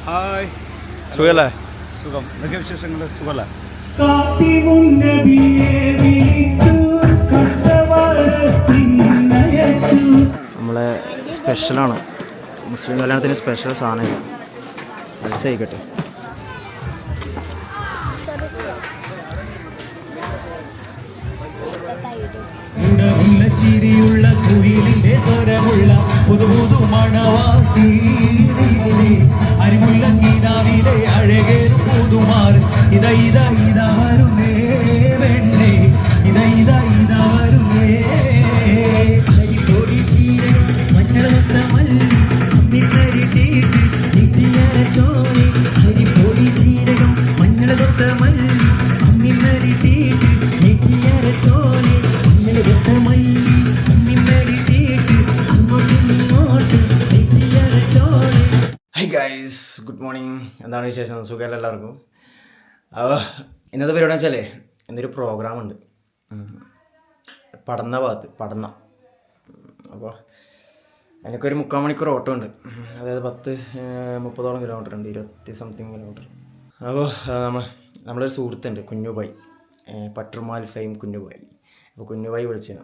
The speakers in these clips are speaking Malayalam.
ഹായ്, സുഖല്ലേ? സുഖം. എന്തൊക്കെ വിശേഷങ്ങൾ? സുഖമല്ലേ? നമ്മളെ സ്പെഷ്യലാണ്, മുസ്ലിം കല്യാണത്തിന് സ്പെഷ്യൽ സാധനം മനസ്സിലായിക്കട്ടെ. ചിരിയുള്ള കുയിലിന്റെ സ്വരമുള്ള പുതുപുതു മണവാട്ടി അരിമുല്ല ഗീതാവിലെ അഴകേറും പുതുമാർ ഇതാ ഇതാ ഇതാ വരുന്നേ വെണ്ണേ ഇതാ ഇതാ ഇതാ വരുന്നേ അരിപ്പൊടി ചീര മഞ്ഞളൊത്ത മല്ലി അമ്മിക്കരിട്ടീട്ട് നിത്യര ചോരി അരിപ്പൊടി ചീരകം മഞ്ഞളൊത്ത മല്ലി അമ്മിക്കരിട്ടീട്ട് നിത്യര ചോരി ഹായ് ഗൈസ്, ഗുഡ് മോർണിംഗ്. എന്താണ് വിശേഷം? സുഖമല്ല എല്ലാവർക്കും? ഇന്നത്തെ പരിപാടി വെച്ചാലേ ഇന്നൊരു പ്രോഗ്രാം ഉണ്ട് പടന്ന ഭാഗത്ത് പടന്ന. അപ്പോൾ എനിക്കൊരു 3/4 മണിക്കൂർ ഓട്ടം ഉണ്ട്, അതായത് 30-30 കിലോമീറ്റർ ഉണ്ട്, 20-something കിലോമീറ്റർ. അപ്പോൾ നമ്മളൊരു സുഹൃത്തുണ്ട് കുഞ്ഞുബായി, പട്ടുമാൽ ഫെയിം കുഞ്ഞുബായി. അപ്പോൾ കുഞ്ഞുബായി വിളിച്ചത്.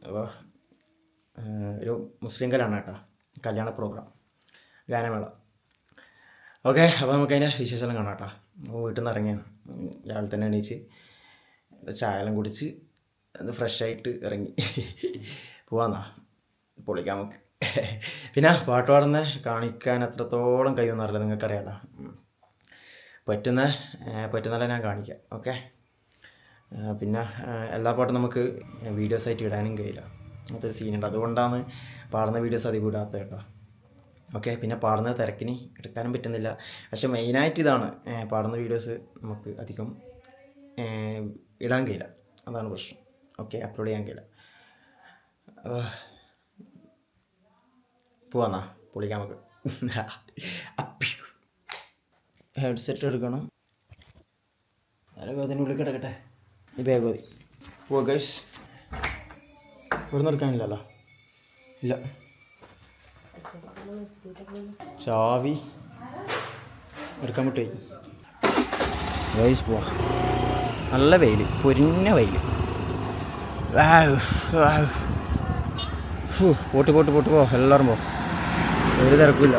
അപ്പോൾ ഒരു മുസ്ലിം കല്യാണം കേട്ടോ, കല്യാണ പ്രോഗ്രാം, ഗാനമേള. ഓക്കെ, അപ്പോൾ നമുക്കതിൻ്റെ വിശേഷം കാണാം കേട്ടോ. അപ്പോൾ വീട്ടിൽ നിന്ന് ഇറങ്ങിയ രാവിലെ തന്നെ എണീച്ച് ചായയെല്ലാം കുടിച്ച് ഫ്രഷായിട്ട് ഇറങ്ങി പോവാന്നാ, പൊളിക്കാം നമുക്ക്. പിന്നെ പാട്ട് പാടുന്ന കാണിക്കാൻ എത്രത്തോളം കഴിയുമെന്ന് അറിയില്ല, നിങ്ങൾക്കറിയാലോ. പറ്റുന്നല്ല ഞാൻ കാണിക്കാം. ഓക്കെ, പിന്നെ എല്ലാ പാട്ടും നമുക്ക് വീഡിയോസായിട്ട് ഇടാനും കഴിയില്ല, അങ്ങനത്തെ സീനുണ്ട്. അതുകൊണ്ടാണ് പാടുന്ന വീഡിയോസ് അധികം ഇടാത്തത് കേട്ടോ. ഓക്കെ, പിന്നെ പാടുന്ന തിരക്കിന് എടുക്കാനും പറ്റുന്നില്ല. പക്ഷെ മെയിനായിട്ട് ഇതാണ്, പാടുന്ന വീഡിയോസ് നമുക്ക് അധികം ഇടാൻ കഴിയില്ല, അതാണ് പ്രശ്നം. ഓക്കെ, അപ്ലോഡ് ചെയ്യാൻ കഴിയില്ല. പോവാന്നാ, പൊളിക്കാം നമുക്ക്. ഹെഡ്സെറ്റ് എടുക്കണം, അതൊക്കെ അതിൻ്റെ ഉള്ളിൽ കിടക്കട്ടെ. ഈ ബാഗ് മതി. പോവാ ഗൈസ്. ഇവിടെ നിന്ന് എടുക്കാനില്ലല്ലോ. ഇല്ല, ചാവി എടുക്കാൻ വിട്ടു ഗൈസ്. പോവാ. നല്ല വെയിൽ, പൊരിഞ്ഞ വെയിൽ. പോട്ട് പോട്ട് പോട്ട് പോ, എല്ലാവരും പോ, ഒരു തിരക്കില്ല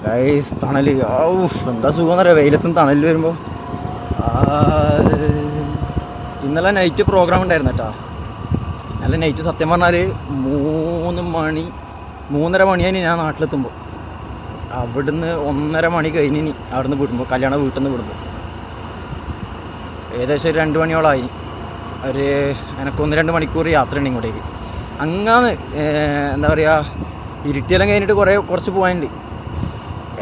ഗൈസ്. തണൽ, എന്താ സുഖം എന്നറിയാം വെയിലത്തും തണലിൽ വരുമ്പോൾ. ഇന്നലെ നൈറ്റ് പ്രോഗ്രാം ഉണ്ടായിരുന്നു കേട്ടോ. ഇന്നലെ നൈറ്റ് സത്യം പറഞ്ഞാൽ 3 മണിയായി ഞാൻ നാട്ടിലെത്തുമ്പോൾ. അവിടുന്ന് 1:30 മണി കഴിഞ്ഞ് ഇനി അവിടുന്ന് വിടുമ്പോൾ, കല്യാണ വീട്ടിൽ നിന്ന് വിടുമ്പോൾ ഏകദേശം ഒരു 2 മണിയോളമായി. എനിക്ക് 1-2 മണിക്കൂർ യാത്രയുണ്ട് ഇങ്ങോട്ടേക്ക്. അങ്ങനെ എന്താ പറയുക, ഇരുട്ടിയെല്ലാം കഴിഞ്ഞിട്ട് കുറച്ച് പോകാനുണ്ട്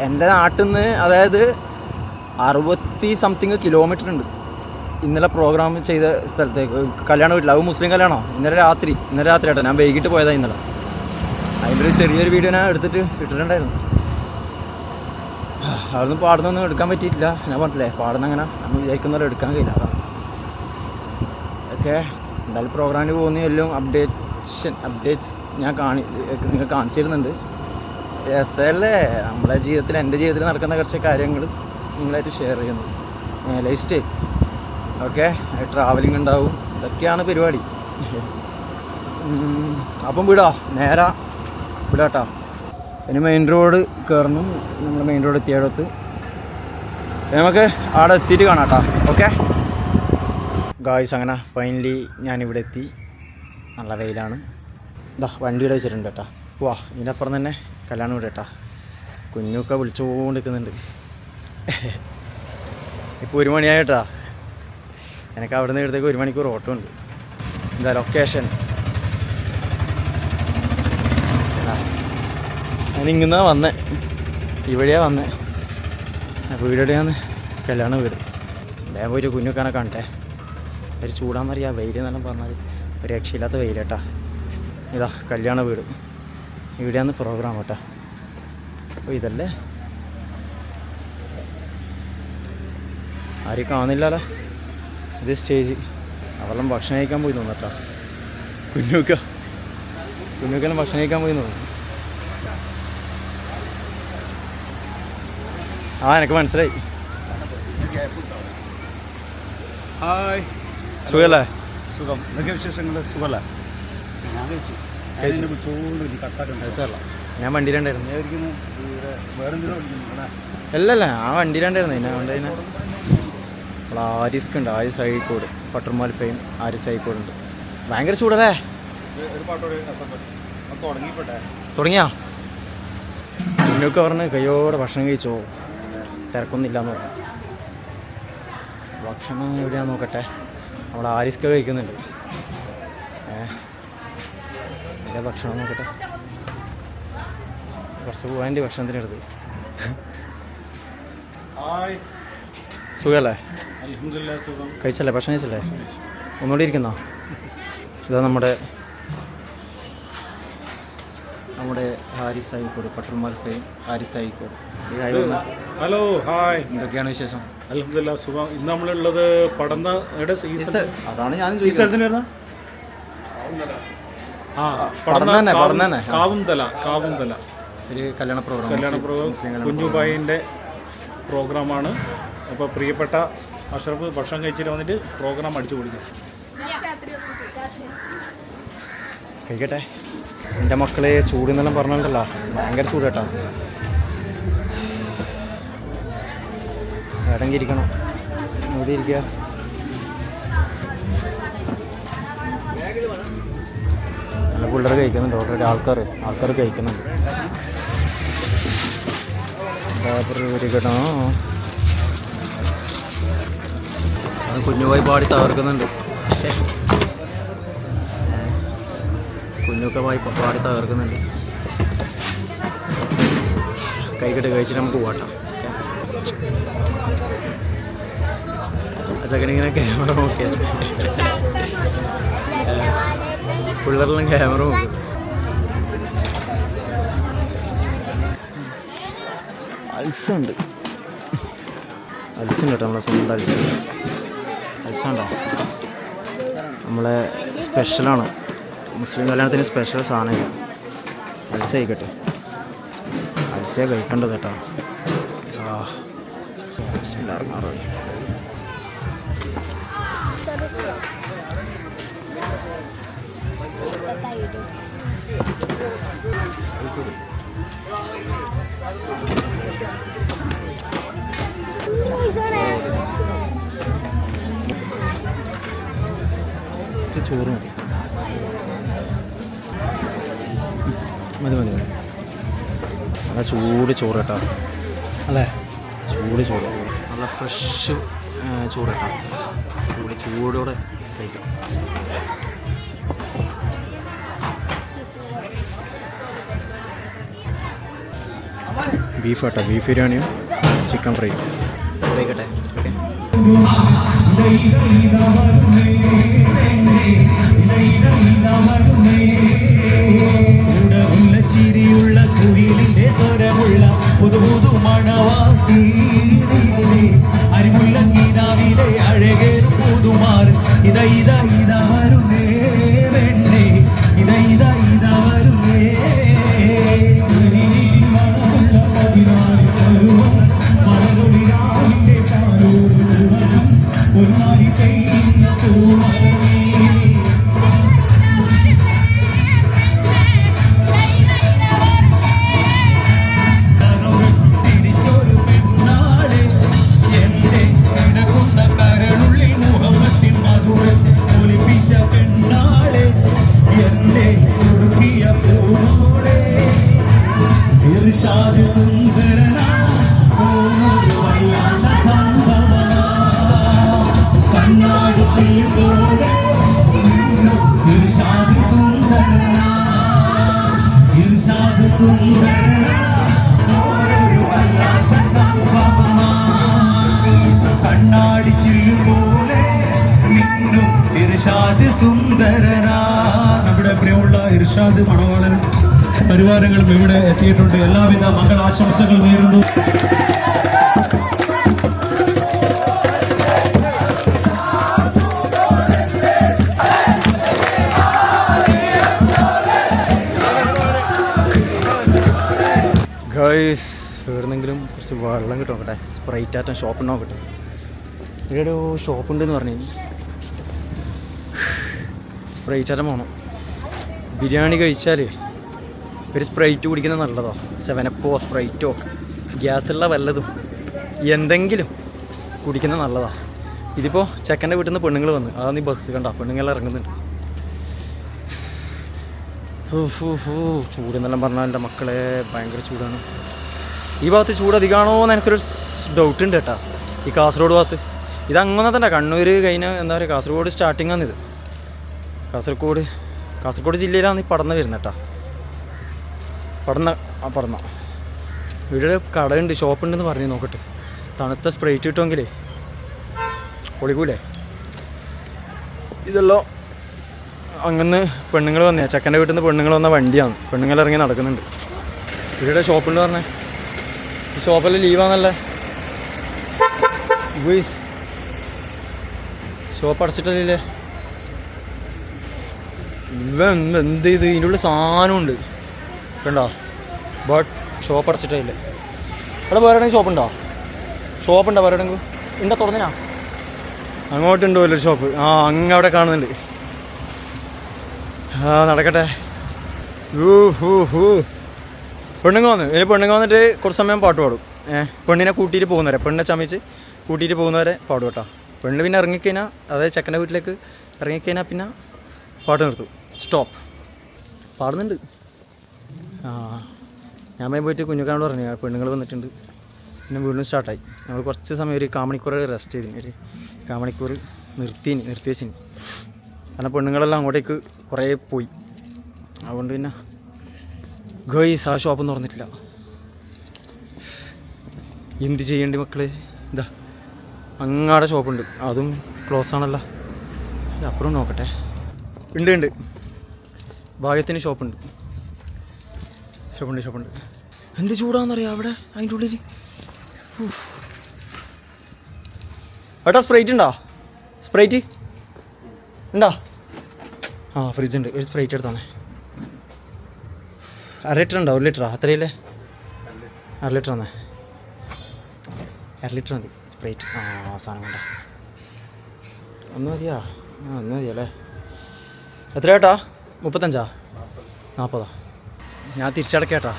എൻ്റെ നാട്ടിൽ നിന്ന്. അതായത് 60-something കിലോമീറ്റർ ഉണ്ട് ഇന്നലെ പ്രോഗ്രാം ചെയ്ത സ്ഥലത്തേക്ക്, കല്യാണ വീട്ടിൽ. അത് മുസ്ലിം കല്യാണോ. ഇന്നലെ രാത്രി ആട്ടോ, ഞാൻ വൈകിട്ട് പോയതാണ് ഇന്നലെ. അതിൻ്റെ ഒരു ചെറിയൊരു വീഡിയോ ഞാൻ എടുത്തിട്ട് ഇട്ടിട്ടുണ്ടായിരുന്നു. അവിടുന്ന് പാടുന്നൊന്നും എടുക്കാൻ പറ്റിയിട്ടില്ല. ഞാൻ പറഞ്ഞില്ലേ, പാടുന്ന അങ്ങനെ നമ്മൾ വിചാരിക്കുന്നവരെ എടുക്കാൻ കഴിയില്ല, അതാണ്. ഓക്കെ, എന്തായാലും പ്രോഗ്രാമിന് പോകുന്ന എല്ലാം അപ്ഡേറ്റ്സ് ഞാൻ നിങ്ങൾ കാണിച്ചു തരുന്നുണ്ട്. രസമല്ലേ നമ്മളെ ജീവിതത്തിൽ, എൻ്റെ ജീവിതത്തിൽ നടക്കുന്ന കുറച്ച് കാര്യങ്ങൾ നിങ്ങളായിട്ട് ഷെയർ ചെയ്യുന്നത്. ലൈഫ് സ്റ്റൈൽ, ഓക്കെ, ട്രാവലിംഗ് ഉണ്ടാവും, ഇതൊക്കെയാണ് പരിപാടി. അപ്പം നേരെ വിടാട്ടോ. ഇനി മെയിൻ റോഡ് കയറണം. നമ്മൾ മെയിൻ റോഡ് എത്തിയടുത്ത് നമുക്ക് അവിടെ എത്തിയിട്ട് കാണാം കേട്ടോ. ഓക്കെ ഗായ്സ്, അങ്ങനെ ഫൈനലി ഞാനിവിടെ എത്തി. നല്ല വെയിലാണ്. ഇതാ വണ്ടിയുടെ വെച്ചിട്ടുണ്ട് കേട്ടോ. വാ, ഇതിനപ്പുറം തന്നെ കല്യാണം വീട് കേട്ടോ. കുഞ്ഞൊക്കെ വിളിച്ചുകൊണ്ടിരിക്കുന്നുണ്ട്. ഇപ്പോൾ 1 മണിയായിട്ടാ. എനിക്ക് അവിടെ നിന്ന് ഇവിടത്തേക്ക് 1 മണിക്കൂർ ഓട്ടം ഉണ്ട്. എന്താ ലൊക്കേഷൻ? ഞാനിങ്ങനെ വന്നേ, ഇവിടെയാണ് വന്നേ. വീടെവിടെയാന്ന്? കല്യാണ വീട്. വേഗം പോയിട്ട് കുഞ്ഞുക്കാനെ കാണട്ടെ. ഒരു ചൂടാന്നറിയാം, വെയിൽ എന്നെല്ലാം പറഞ്ഞാൽ ഒരു രക്ഷയില്ലാത്ത വെയിൽ കേട്ടാ. ഇതാ കല്യാണ വീട്, ഇവിടെയാണ് പ്രോഗ്രാം കേട്ടോ. അപ്പോൾ ഇതല്ലേ, ആരും കാണുന്നില്ലല്ലോ. ഇത് സ്റ്റേജ്. അവരെല്ലാം ഭക്ഷണം കഴിക്കാൻ പോയി തോന്നട്ടാ. കുഞ്ഞുക്കെല്ലാം ഭക്ഷണം കഴിക്കാൻ പോയി തോന്നുന്നു. ആ എനിക്ക് മനസ്സിലായി. ഹായ്, സുഖല്ലേ? സുഖം. എന്തൊക്കെ വിശേഷങ്ങൾ? സുഖമല്ല. ഞാൻ കഴിച്ചു. ചോദിച്ചു കട്ടാക്കുണ്ടായില്ല. ഞാൻ വണ്ടിയിലുണ്ടായിരുന്നു. വേറെ എന്തെങ്കിലും വിളിക്കുന്നു. അല്ലല്ല, ആ വണ്ടിയിലുണ്ടായിരുന്നു. ഞാൻ ഉണ്ടായിരുന്നു. അപ്പോൾ ആരിസ്ക് ഉണ്ട്, ആരിസ് അഴീക്കോട്, പട്ടർമാൽ ഫെയിം ആരിസ് അഴീക്കോട് ഉണ്ട്. ഭയങ്കര ചൂടല്ലേ? ഒരു പാട്ടോട് തുടങ്ങിപ്പോട്ടെ. തുടങ്ങിയാ മുന്നോട്ട് പറഞ്ഞ് കയ്യോടെ ഭക്ഷണം കഴിച്ചോ, തിരക്കൊന്നുമില്ലാന്ന് പറഞ്ഞു. ഭക്ഷണം എവിടെയാന്ന് നോക്കട്ടെ. നമ്മൾ ആരിസ്ക കഴിക്കുന്നുണ്ട്. എൻ്റെ ഭക്ഷണം നോക്കട്ടെ. കുറച്ച് പോകാൻ്റെ ഭക്ഷണത്തിനടുത്ത്. ഹായ്, സുഖമല്ലേ? അൽഹംദുലില്ലാ, സുഖം. കഴിച്ചല്ലേ? ഭക്ഷണം കഴിച്ചല്ലേ? ഒന്നുകൂടി ഇരിക്കുന്നോ? ഇതാ നമ്മുടെ Haris Azhikode, Pattarmal fame Haris Azhikode. Hello, hi. എന്തൊക്കെയാണ് വിശേഷം? അൽഹംദുലില്ലാ, സുഖം. ഇന്ന് നമ്മളുള്ളത് പടന്ന അതാണ് ഞാൻ ഈ സ്ഥലത്തിന് കാവുംതല ഒരു കല്യാണ പ്രോഗ്രാം കുഞ്ഞുബായിൻ്റെ പ്രോഗ്രാമാണ്. അപ്പോൾ പ്രിയപ്പെട്ട അഷ്റഫ് ഭക്ഷണം കഴിച്ചിട്ട് വന്നിട്ട് പ്രോഗ്രാം അടിച്ചു പൊളിക്കും. കഴിക്കട്ടെ. എൻ്റെ മക്കളെ ചൂടെന്നെല്ലാം പറഞ്ഞിട്ടുണ്ടല്ലോ, ഭയങ്കര ചൂട് കേട്ടോ. എവിടെങ്കിൽ ഇരിക്കണം, ഇവിടെ ഇരിക്കുക. നല്ല പിള്ളേർ കഴിക്കുന്നുണ്ട്, ഓൾറെഡി ആൾക്കാർ കഴിക്കുന്നുണ്ട്. കേട്ടോ, അത് കുഞ്ഞുപോയി പാടി തകർക്കുന്നുണ്ട്. കുഞ്ഞൊക്കെ പാടി തകർക്കുന്നുണ്ട്. കഴിക്കട്ടെ, കഴിച്ചിട്ട് നമുക്ക് പോകട്ടോ. ചക്കനിങ്ങനെ ക്യാമറ നോക്കിയത്, പിള്ളേരെല്ലാം ക്യാമറ നോക്കും. അൽസുണ്ട് കേട്ടോ, നമ്മളെ സ്വന്തം അൽസുണ്ടോ? നമ്മളെ സ്പെഷ്യലാണ്, മുസ്ലിം കല്യാണത്തിന് സ്പെഷ്യൽ സാധനം. അൽസ കഴിക്കട്ടെ, അൽസ കഴിക്കേണ്ടത് കേട്ടോ. ചോറ് മതി. നല്ല ചൂട് ചോറ് കേട്ടോ, അല്ലേ? ചൂട് ചോറ്, നല്ല ഫ്രഷ് ചോറ് കേട്ടോ. ചൂടോടെ കഴിക്കാം. ബീഫ് കേട്ടോ, ബീഫ് ബിരിയാണിയും ചിക്കൻ ഫ്രൈ കഴിക്കട്ടെ. ചിരിയുള്ള കുയിലിന്റെ സ്വരമുള്ള പുതുപുതു മണവാട്ടി അരിമുള്ള ഗീതാവിലെ അഴകേറും പുതുമാർ ഇതാ വരുന്നേ വെണ്ണേ ഇതാ വരുന്നേ പൊന്മാരി പെയ്യുന്ന പൂമരമേ കണ്ണാടി ചില്ലുപോലെ മിന്നും ഇർഷാദ് സുന്ദരനാ. നമ്മുടെ പ്രിയമുള്ള ഇർഷാദ് മണവാളൻ പരിവാരങ്ങളും ഇവിടെ എത്തിയിട്ടുണ്ട്. എല്ലാവിധ മംഗളാശംസകൾ നേരുന്നു. ഗൈസ് കയറുന്നെങ്കിലും കുറച്ച് വെള്ളം കിട്ടും നോക്കട്ടെ. സ്പ്രൈറ്റ് ആറ്റം ഷോപ്പ് നോക്കട്ടെ. ഇവിടെ ഒരു ഷോപ്പ് ഉണ്ടെന്ന് പറഞ്ഞു. സ്പ്രൈറ്റ് ആറ്റം പോകണം. ബിരിയാണി കഴിച്ചാൽ ഒരു സ്പ്രൈറ്റ് കുടിക്കുന്നത് നല്ലതോ. 7-അപ്പോ സ്പ്രൈറ്റോ ഗ്യാസുള്ള വല്ലതും എന്തെങ്കിലും കുടിക്കുന്നത് നല്ലതാണ്. ഇതിപ്പോൾ ചെക്കൻ്റെ വീട്ടിൽ നിന്ന് പെണ്ണുങ്ങൾ വന്ന് അതാണ് ഈ ബസ് കണ്ട പെണ്ണുങ്ങൾ ഇറങ്ങുന്നുണ്ട്. ചൂടെന്നെല്ലാം പറഞ്ഞാൽ എൻ്റെ മക്കളെ ഭയങ്കര ചൂടാണ്. ഈ ഭാഗത്ത് ചൂട് അധികമാണോ എന്ന് എനിക്കൊരു ഡൗട്ട് ഉണ്ട് കേട്ടോ. ഈ കാസർഗോഡ് ഭാഗത്ത് ഇത് അങ്ങനെ തന്നെ കണ്ണൂർ കഴിഞ്ഞ എന്താ പറയുക കാസർഗോഡ് സ്റ്റാർട്ടിങ് ആണിത്. കാസർഗോഡ് ജില്ലയിലാണ് ഈ പടന്ന വരുന്നത് കേട്ടോ. പടന്ന ഇവിടെ കടയുണ്ട് ഷോപ്പുണ്ടെന്ന് പറഞ്ഞു നോക്കട്ടെ. തണുത്ത സ്പ്രൈറ്റ് കിട്ടുമെങ്കിലേ പൊളിക്കൂലേ. ഇതെല്ലാം അങ്ങനെ പെണ്ണുങ്ങൾ വന്നേ ചെക്കൻ്റെ വീട്ടിൽ നിന്ന് പെണ്ണുങ്ങൾ വന്ന വണ്ടിയാണ്. പെണ്ണുങ്ങൾ ഇറങ്ങി നടക്കുന്നുണ്ട്. ഇവിടെ ഷോപ്പുണ്ട് പറഞ്ഞേ. ഈ ഷോപ്പെല്ലാം ലീവാന്നല്ലേ. ഷോപ്പ് അടച്ചിട്ടല്ലേ. എന്ത് ഇത് ഇതിൻ്റെ ഉള്ളിൽ സാധനമുണ്ട് കണ്ടോ. ബട്ട് ഷോപ്പ് അടച്ചിട്ടില്ലേ. അവിടെ വേറെ ഷോപ്പുണ്ടോ? ഷോപ്പുണ്ടോ വേറെ എവിടെയെങ്കിലും? ഉണ്ടോ തുറന്നിനാ? അങ്ങോട്ടുണ്ടോ ഒരു ഷോപ്പ്? അങ്ങ് അവിടെ കാണുന്നുണ്ട്. നടക്കട്ടെ. പെണ്ണുങ്ങ വന്ന് ഇനി പെണ്ണുങ്ങ വന്നിട്ട് കുറച്ച് സമയം പാട്ട് പാടും. പെണ്ണിനെ കൂട്ടിയിട്ട് പോകുന്നവരെ പെണ്ണിനെ ചമച്ച് കൂട്ടിയിട്ട് പോകുന്നവരെ പാടും കേട്ടോ. പെണ്ണ് പിന്നെ ഇറങ്ങിക്കഴിഞ്ഞാൽ അതായത് ചെക്കൻ്റെ വീട്ടിലേക്ക് ഇറങ്ങിക്കഴിഞ്ഞാൽ പിന്നെ പാട്ട് നിർത്തും. സ്റ്റോപ്പ്. പാടുന്നുണ്ട്. ഞാൻ പോയിട്ട് കുഞ്ഞുക്കാനോട് പറഞ്ഞു പെണ്ണുങ്ങൾ വന്നിട്ടുണ്ട്. പിന്നെ വീണ്ടും സ്റ്റാർട്ടായി. നമ്മൾ കുറച്ച് സമയം ഒരു കാമണിക്കൂർ റെസ്റ്റ് ചെയ്തിന്. ഒരു കാമണിക്കൂർ നിർത്തി വെച്ചിന്. കാരണം പെണ്ണുങ്ങളെല്ലാം അങ്ങോട്ടേക്ക് കുറേ പോയി. അതുകൊണ്ട് പിന്നെ ഗൈസ് ആ ഷോപ്പൊന്നും തുറന്നിട്ടില്ല. എന്ത് ചെയ്യേണ്ടി മക്കള്. ഇതാ അങ്ങാടെ ഷോപ്പുണ്ട് അതും ക്ലോസ് ആണല്ലോ. അപ്പുറം നോക്കട്ടെ. ഉണ്ട് ഭാഗ്യത്തിന് ഷോപ്പുണ്ട്. എന്ത് ചൂടാന്നറിയാം അവിടെ അതിൻ്റെ ഉള്ളിൽ. ഏട്ടാ സ്പ്രൈറ്റ് ഉണ്ടോ? സ്പ്രൈറ്റ് ഉണ്ടോ? ഫ്രിഡ്ജ് ഉണ്ട്. ഒരു സ്പ്രൈറ്റ് എടുത്താണേ. 1/2 ലിറ്റർ ഉണ്ടോ? 1 ലിറ്ററാ? അത്രയില്ലേ? 1/2 ലിറ്റർ ആണേ. 1/2 ലിറ്റർ മതി സ്പ്രൈറ്റ്. സാധനം കൊണ്ടാ. ഒന്ന് മതിയാ? ഒന്ന് മതിയല്ലേ? എത്ര ഏട്ടാ? 35? 40? ഞാൻ തിരിച്ചടക്കേട്ടാ.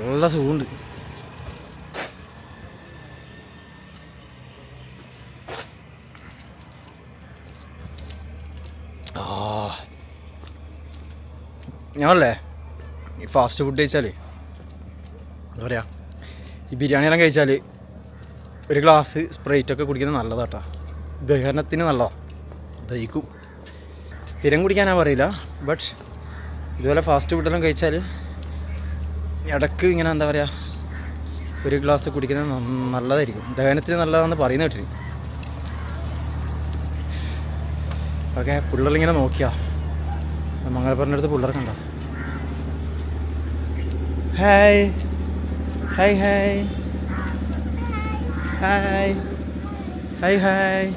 നല്ല സുഖമുണ്ട്. ഞങ്ങളല്ലേ ഈ ഫാസ്റ്റ് ഫുഡ് കഴിച്ചാൽ എന്താ പറയുക ഈ ബിരിയാണിയെല്ലാം കഴിച്ചാൽ ഒരു ഗ്ലാസ് സ്പ്രൈറ്റൊക്കെ കുടിക്കുന്നത് നല്ലതാട്ടോ. ദഹനത്തിന് നല്ലതാണ്. ദഹിക്കും. സ്ഥിരം കുടിക്കാനാ പറയില്ല. ബട്ട് ഇതുപോലെ ഫാസ്റ്റ് ഫുഡെല്ലാം കഴിച്ചാൽ ഇടയ്ക്ക് ഇങ്ങനെ എന്താ പറയുക ഒരു ഗ്ലാസ് കുടിക്കുന്നത് നല്ലതായിരിക്കും. ദഹനത്തിന് നല്ലതാണെന്ന് പറയുന്ന കേട്ടിന്. ഓക്കെ പിള്ളേരിങ്ങനെ നോക്കിയാ മംഗലപ്പുറൻ്റെ അടുത്ത് പിള്ളേർക്ക് ഉണ്ടോ? Hi hi hi hi hi hi.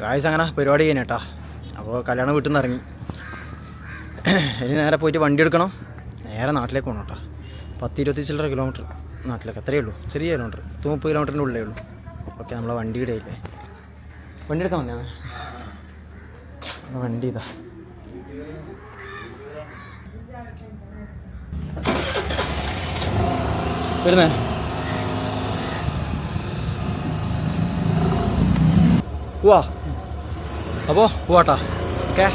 Guys അങ്ങനെ പരിപാടി കഴിഞ്ഞേട്ടാ. അപ്പോൾ കല്യാണം വീട്ടിൽ നിന്ന് ഇറങ്ങി. ഇനി നേരെ പോയിട്ട് വണ്ടി എടുക്കണം, നേരെ നാട്ടിലേക്ക് പോകണം കേട്ടോ. 10-20 ചില്ലറ കിലോമീറ്റർ നാട്ടിലേക്ക്, അത്രയേ ഉള്ളൂ, ചെറിയ കിലോമീറ്റർ, 30 കിലോമീറ്ററിൻ്റെ ഉള്ളേ ഉള്ളൂ. ഓക്കെ, നമ്മളെ വണ്ടിയുടെ ഇല്ലേ, വണ്ടി എടുക്കാൻ വന്നതാണ്. വണ്ടി ഇതാ. വരുന്നേ പോവാ, അപ്പോൾ പോവാട്ടാ. ഓക്കെ.